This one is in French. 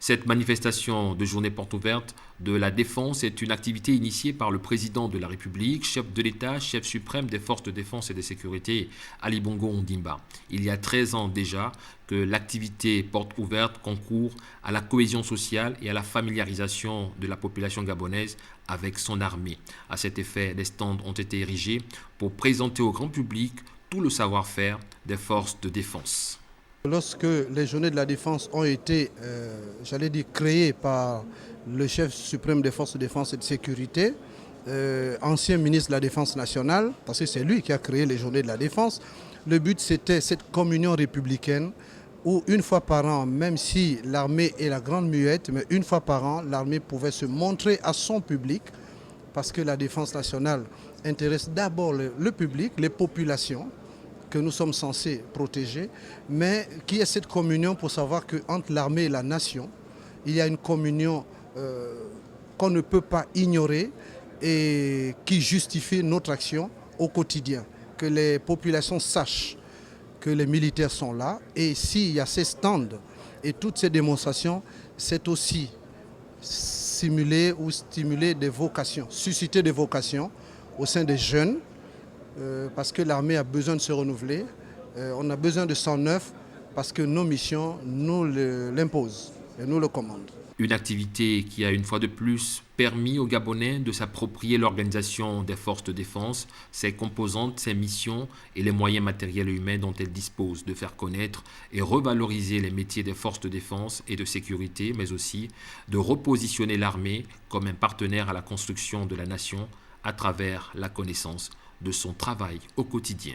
Cette manifestation de journée porte ouverte de la défense est une activité initiée par le président de la République, chef de l'État, chef suprême des forces de défense et de sécurité, Ali Bongo Ondimba. Il y a 13 ans déjà que l'activité porte ouverte concourt à la cohésion sociale et à la familiarisation de la population gabonaise avec son armée. À cet effet, des stands ont été érigés pour présenter au grand public tout le savoir-faire des forces de défense. Lorsque les journées de la défense ont été, créées par le chef suprême des forces de défense et de sécurité, ancien ministre de la Défense nationale, parce que c'est lui qui a créé les journées de la défense, le but c'était cette communion républicaine où une fois par an, même si l'armée est la grande muette, mais une fois par an, l'armée pouvait se montrer à son public, parce que la défense nationale intéresse d'abord le public, les populations, que nous sommes censés protéger, mais qui est cette communion pour savoir qu'entre l'armée et la nation, il y a une communion qu'on ne peut pas ignorer et qui justifie notre action au quotidien. Que les populations sachent que les militaires sont là, et s'il y a ces stands et toutes ces démonstrations, c'est aussi simuler ou stimuler des vocations, susciter des vocations au sein des jeunes, parce que l'armée a besoin de se renouveler, on a besoin de sang neuf parce que nos missions nous l'imposent et nous le commandent. Une activité qui a une fois de plus permis aux Gabonais de s'approprier l'organisation des forces de défense, ses composantes, ses missions et les moyens matériels et humains dont elles disposent, de faire connaître et revaloriser les métiers des forces de défense et de sécurité, mais aussi de repositionner l'armée comme un partenaire à la construction de la nation à travers la connaissance de son travail au quotidien.